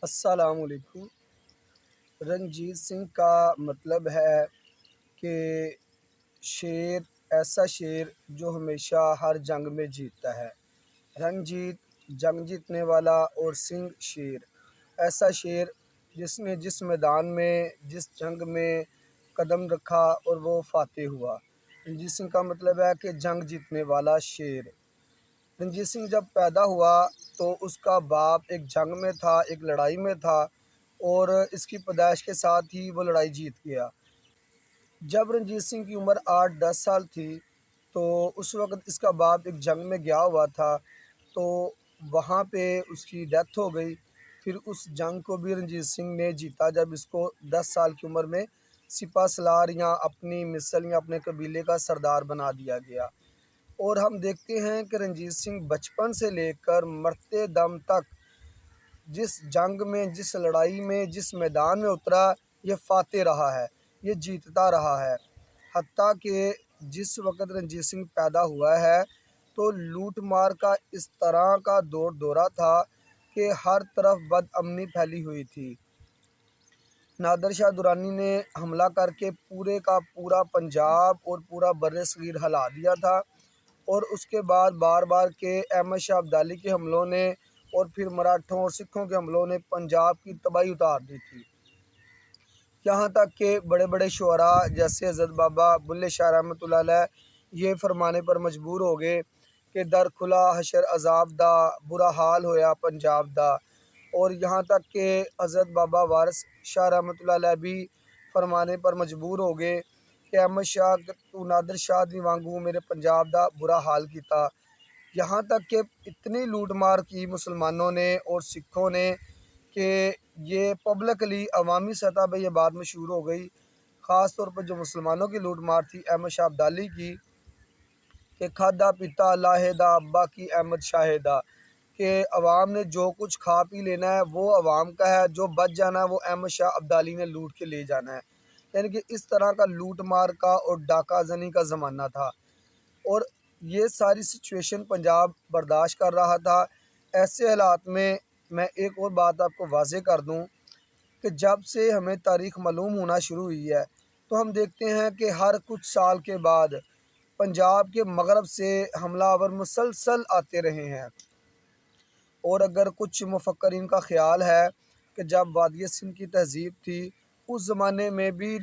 السلام علیکم۔ رنجیت سنگھ کا مطلب ہے کہ شیر، ایسا شیر جو ہمیشہ ہر جنگ میں جیتتا ہے۔ رنجیت جنگ جیتنے والا اور سنگھ شیر، ایسا شیر جس نے جس میدان میں جس جنگ میں قدم رکھا اور وہ فاتح ہوا۔ رنجیت سنگھ کا مطلب ہے کہ جنگ جیتنے والا شیر۔ رنجیت سنگھ جب پیدا ہوا تو اس کا باپ ایک جنگ میں تھا، ایک لڑائی میں تھا، اور اس کی پیدائش کے ساتھ ہی وہ لڑائی جیت گیا۔ جب رنجیت سنگھ کی عمر 8-10 سال تھی تو اس وقت اس کا باپ ایک جنگ میں گیا ہوا تھا، تو وہاں پہ اس کی ڈیتھ ہو گئی۔ پھر اس جنگ کو بھی رنجیت سنگھ نے جیتا جب اس کو 10 سال کی عمر میں سپہ سالار یا اپنی مثل یا اپنے قبیلے کا سردار بنا دیا گیا۔ اور ہم دیکھتے ہیں کہ رنجیت سنگھ بچپن سے لے کر مرتے دم تک جس جنگ میں، جس لڑائی میں، جس میدان میں اترا، یہ فاتح رہا ہے، یہ جیتتا رہا ہے۔ حتیٰ کہ جس وقت رنجیت سنگھ پیدا ہوا ہے تو لوٹ مار کا اس طرح کا دورہ تھا کہ ہر طرف بد امنی پھیلی ہوئی تھی۔ نادر شاہ درانی نے حملہ کر کے پورے کا پورا پنجاب اور پورا بر صغیر ہلا دیا تھا، اور اس کے بعد بار بار کے احمد شاہ ابدالی کے حملوں نے اور پھر مراٹھوں اور سکھوں کے حملوں نے پنجاب کی تباہی اتار دی تھی۔ یہاں تک کہ بڑے بڑے شعراء جیسے حضرت بابا بلے شاہ رحمۃ اللہ علیہ یہ فرمانے پر مجبور ہو گئے کہ در کھلا حشر عذاب دا، برا حال ہویا پنجاب دا۔ اور یہاں تک کہ حضرت بابا وارث شاہ رحمۃ اللہ علیہ بھی فرمانے پر مجبور ہو گئے کہ احمد شاہ تو نادر شاہ دی وانگو میرے پنجاب دا برا حال کیتا۔ یہاں تک کہ اتنی لوٹ مار کی مسلمانوں نے اور سکھوں نے کہ یہ پبلکلی عوامی سطح پہ یہ بات مشہور ہو گئی، خاص طور پر جو مسلمانوں کی لوٹ مار تھی احمد شاہ ابدالی کی، کہ کھادا پیتا لاہدہ ابا کی احمد شاہدہ، کہ عوام نے جو کچھ کھا پی لینا ہے وہ عوام کا ہے، جو بچ جانا ہے وہ احمد شاہ ابدالی نے لوٹ کے لے جانا ہے۔ یعنی کہ اس طرح کا لوٹ مار کا اور ڈاکہ زنی کا زمانہ تھا، اور یہ ساری سچویشن پنجاب برداشت کر رہا تھا۔ ایسے حالات میں ایک اور بات آپ کو واضح کر دوں کہ جب سے ہمیں تاریخ معلوم ہونا شروع ہوئی ہے تو ہم دیکھتے ہیں کہ ہر کچھ سال کے بعد پنجاب کے مغرب سے حملہ آور مسلسل آتے رہے ہیں۔ اور اگر کچھ مفکرین کا خیال ہے کہ جب وادی سندھ کی تہذیب تھی اس زمانے میں بھی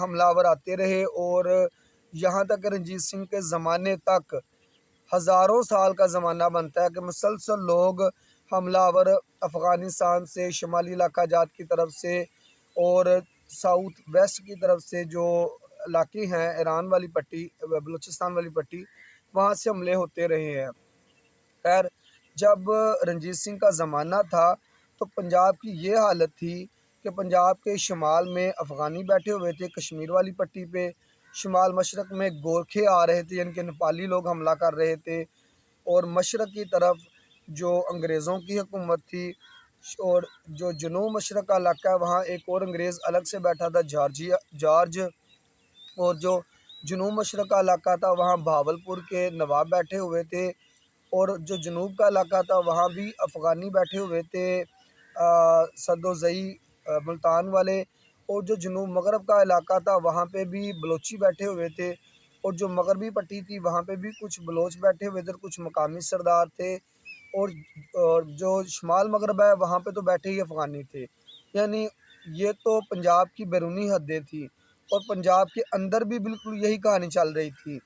حملہ آور آتے رہے، اور یہاں تک رنجیت سنگھ کے زمانے تک ہزاروں سال کا زمانہ بنتا ہے کہ مسلسل لوگ حملہ آور افغانستان سے، شمالی علاقہ جات کی طرف سے اور ساؤتھ ویسٹ کی طرف سے جو علاقے ہیں، ایران والی پٹی، بلوچستان والی پٹی، وہاں سے حملے ہوتے رہے ہیں۔ خیر، جب رنجیت سنگھ کا زمانہ تھا تو پنجاب کی یہ حالت تھی کہ پنجاب کے شمال میں افغانی بیٹھے ہوئے تھے کشمیر والی پٹی پہ، شمال مشرق میں گورکھے آ رہے تھے، یعنی کہ نیپالی لوگ حملہ کر رہے تھے، اور مشرق کی طرف جو انگریزوں کی حکومت تھی، اور جو جنوب مشرق کا علاقہ ہے وہاں ایک اور انگریز الگ سے بیٹھا تھا جارج، اور جو جنوب مشرق کا علاقہ تھا وہاں بہاولپور کے نواب بیٹھے ہوئے تھے، اور جو جنوب کا علاقہ تھا وہاں بھی افغانی بیٹھے ہوئے تھے، صد و زئی ملتان والے، اور جو جنوب مغرب کا علاقہ تھا وہاں پہ بھی بلوچی بیٹھے ہوئے تھے، اور جو مغربی پٹی تھی وہاں پہ بھی کچھ بلوچ بیٹھے ہوئے تھے، کچھ مقامی سردار تھے، اور جو شمال مغرب ہے وہاں پہ تو بیٹھے ہی افغانی تھے۔ یعنی یہ تو پنجاب کی بیرونی حدیں تھیں، اور پنجاب کے اندر بھی بالکل یہی کہانی چل رہی تھی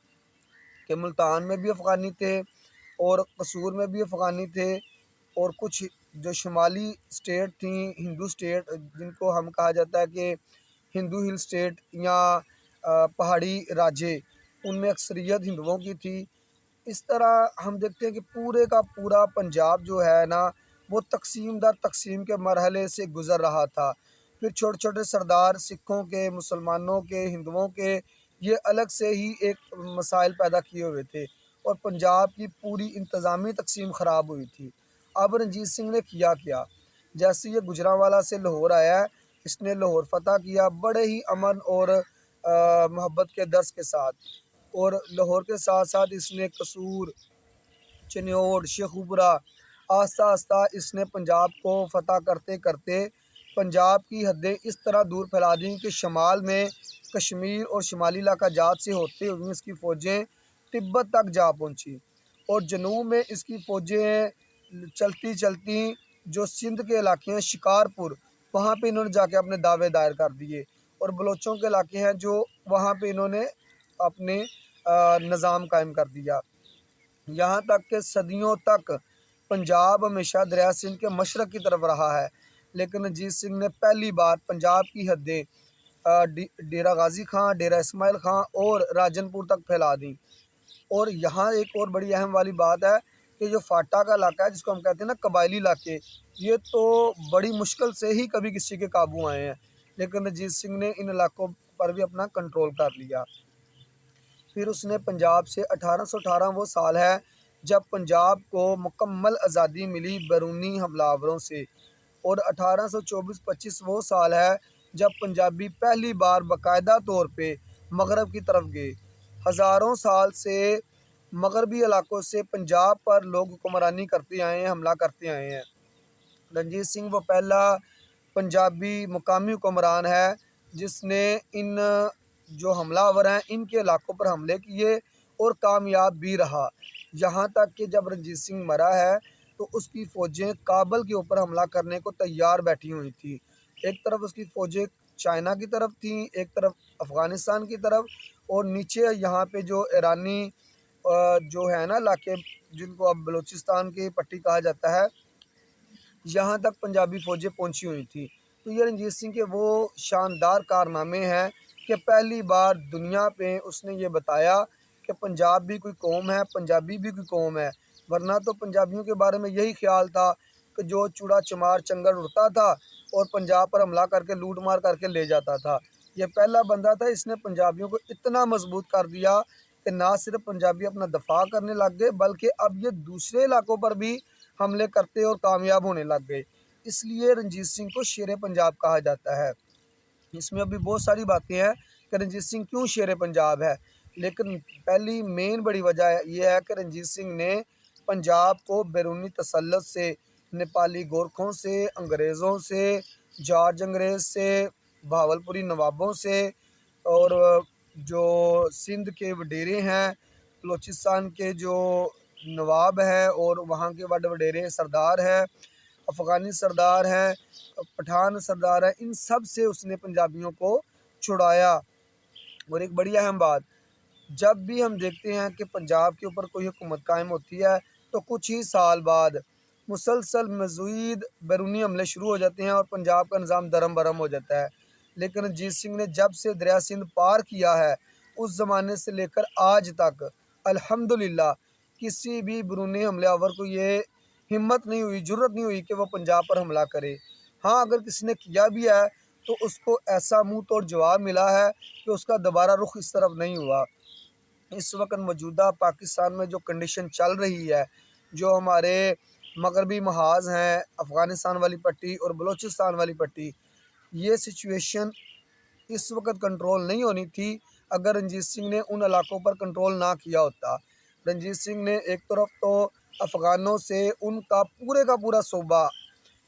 کہ ملتان میں بھی افغانی تھے اور قصور میں بھی افغانی تھے، اور کچھ جو شمالی سٹیٹ تھیں، ہندو سٹیٹ جن کو ہم کہا جاتا ہے کہ ہندو ہل سٹیٹ یا پہاڑی راجے، ان میں اکثریت ہندوؤں کی تھی۔ اس طرح ہم دیکھتے ہیں کہ پورے کا پورا پنجاب جو ہے نا وہ تقسیم در تقسیم کے مرحلے سے گزر رہا تھا۔ پھر چھوٹے چھوٹے سردار سکھوں کے، مسلمانوں کے، ہندوؤں کے، یہ الگ سے ہی ایک مسائل پیدا کیے ہوئے تھے، اور پنجاب کی پوری انتظامی تقسیم خراب ہوئی تھی۔ اب رنجیت سنگھ نے کیا جیسے یہ گجرانوالہ سے لاہور آیا ہے، اس نے لاہور فتح کیا بڑے ہی امن اور محبت کے درس کے ساتھ، اور لاہور کے ساتھ ساتھ اس نے قصور، چنیوٹ، شیخوپورہ، آہستہ آہستہ اس نے پنجاب کو فتح کرتے کرتے پنجاب کی حدیں اس طرح دور پھیلا دیں کہ شمال میں کشمیر اور شمالی علاقہ جات سے ہوتے ہوئے اس کی فوجیں تبت تک جا پہنچی، اور جنوب میں اس کی فوجیں چلتی چلتی جو سندھ کے علاقے ہیں شکارپور، وہاں پہ انہوں نے جا کے اپنے دعوے دائر کر دیے، اور بلوچوں کے علاقے ہیں جو وہاں پہ انہوں نے اپنے نظام قائم کر دیا، یہاں تک کہ صدیوں تک پنجاب ہمیشہ دریا سندھ کے مشرق کی طرف رہا ہے۔ لیکن رنجیت سنگھ نے پہلی بار پنجاب کی حدیں ڈیرہ غازی خان، ڈیرہ اسماعیل خان اور راجن پور تک پھیلا دیں۔ اور یہاں ایک اور بڑی اہم والی بات ہے کہ جو فاٹا کا علاقہ ہے جس کو ہم کہتے ہیں نا قبائلی علاقے، یہ تو بڑی مشکل سے ہی کبھی کسی کے قابو آئے ہیں، لیکن رنجیت سنگھ نے ان علاقوں پر بھی اپنا کنٹرول کر لیا۔ پھر اس نے پنجاب سے 1818 وہ سال ہے جب پنجاب کو مکمل آزادی ملی بیرونی حملہ آوروں سے، اور 1824-25 وہ سال ہے جب پنجابی پہلی بار باقاعدہ طور پہ مغرب کی طرف گئے۔ ہزاروں سال سے مغربی علاقوں سے پنجاب پر لوگ حکمرانی کرتے آئے ہیں، حملہ کرتے آئے ہیں۔ رنجیت سنگھ وہ پہلا پنجابی مقامی حکمران ہے جس نے ان جو حملہ آور ہیں ان کے علاقوں پر حملے کیے اور کامیاب بھی رہا، یہاں تک کہ جب رنجیت سنگھ مرا ہے تو اس کی فوجیں کابل کے اوپر حملہ کرنے کو تیار بیٹھی ہوئی تھیں۔ ایک طرف اس کی فوجیں چائنا کی طرف تھیں، ایک طرف افغانستان کی طرف، اور نیچے یہاں پہ جو ایرانی جو ہے نا علاقے جن کو اب بلوچستان کی پٹی کہا جاتا ہے، یہاں تک پنجابی فوجیں پہنچی ہوئی تھیں۔ تو یہ رنجیت سنگھ کے وہ شاندار کارنامے ہیں کہ پہلی بار دنیا پہ اس نے یہ بتایا کہ پنجاب بھی کوئی قوم ہے، پنجابی بھی کوئی قوم ہے، ورنہ تو پنجابیوں کے بارے میں یہی خیال تھا کہ جو چوڑا چمار چنگڑ اڑتا تھا اور پنجاب پر حملہ کر کے لوٹ مار کر کے لے جاتا تھا۔ یہ پہلا بندہ تھا، اس نے پنجابیوں کو اتنا مضبوط کر دیا کہ نہ صرف پنجابی اپنا دفاع کرنے لگ گئے بلکہ اب یہ دوسرے علاقوں پر بھی حملے کرتے اور کامیاب ہونے لگ گئے۔ اس لیے رنجیت سنگھ کو شیر پنجاب کہا جاتا ہے۔ اس میں ابھی بہت ساری باتیں ہیں کہ رنجیت سنگھ کیوں شیر پنجاب ہے، لیکن پہلی مین بڑی وجہ یہ ہے کہ رنجیت سنگھ نے پنجاب کو بیرونی تسلط سے، نیپالی گورکھوں سے، انگریزوں سے، جارج انگریز سے، بہاولپوری نوابوں سے، اور جو سندھ کے وڈیرے ہیں، بلوچستان کے جو نواب ہیں اور وہاں کے وڈیرے سردار ہیں، افغانی سردار ہیں، پٹھان سردار ہیں، ان سب سے اس نے پنجابیوں کو چھڑایا۔ اور ایک بڑی اہم بات، جب بھی ہم دیکھتے ہیں کہ پنجاب کے اوپر کوئی حکومت قائم ہوتی ہے تو کچھ ہی سال بعد مسلسل مزید بیرونی حملے شروع ہو جاتے ہیں اور پنجاب کا نظام درم برم ہو جاتا ہے، لیکن رنجیت سنگھ نے جب سے دریا سندھ پار کیا ہے اس زمانے سے لے کر آج تک الحمدللہ کسی بھی بیرونی حملے آور کو یہ ہمت نہیں ہوئی، جرت نہیں ہوئی کہ وہ پنجاب پر حملہ کرے۔ ہاں اگر کسی نے کیا بھی ہے تو اس کو ایسا منہ توڑ جواب ملا ہے کہ اس کا دوبارہ رخ اس طرف نہیں ہوا۔ اس وقت موجودہ پاکستان میں جو کنڈیشن چل رہی ہے، جو ہمارے مغربی محاذ ہیں افغانستان والی پٹی اور بلوچستان والی پٹی، یہ سچویشن اس وقت کنٹرول نہیں ہونی تھی اگر رنجیت سنگھ نے ان علاقوں پر کنٹرول نہ کیا ہوتا۔ رنجیت سنگھ نے ایک طرف تو افغانوں سے ان کا پورا صوبہ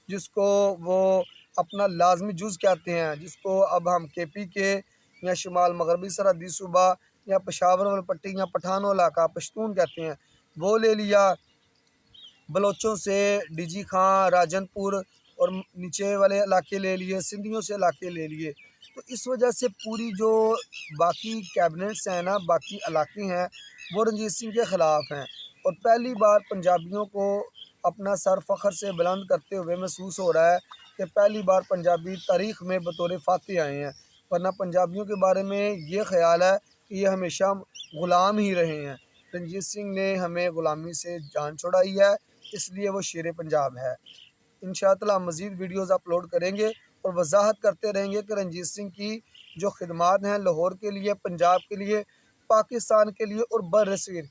جس کو وہ اپنا لازمی جز کہتے ہیں، جس کو اب ہم کے پی کے یا شمال مغربی سرحدی صوبہ یا پشاور والی پٹی یا پٹھانوں علاقہ پشتون کہتے ہیں، وہ لے لیا۔ بلوچوں سے ڈی جی خان، راجن پور اور نیچے والے علاقے لے لیے، سندھیوں سے علاقے لے لیے۔ تو اس وجہ سے پوری جو باقی کیبنٹس ہیں نا، باقی علاقے ہیں، وہ رنجیت سنگھ کے خلاف ہیں، اور پہلی بار پنجابیوں کو اپنا سر فخر سے بلند کرتے ہوئے محسوس ہو رہا ہے کہ پہلی بار پنجابی تاریخ میں بطور فاتح آئے ہیں، ورنہ پنجابیوں کے بارے میں یہ خیال ہے کہ یہ ہمیشہ غلام ہی رہے ہیں۔ رنجیت سنگھ نے ہمیں غلامی سے جان چھڑائی ہے، اس لیے وہ شیر پنجاب ہے۔ انشاءاللہ ہم مزید ویڈیوز اپلوڈ کریں گے اور وضاحت کرتے رہیں گے کہ رنجیت سنگھ کی جو خدمات ہیں لاہور کے لیے، پنجاب کے لیے، پاکستان کے لیے اور برصغیر کے لیے۔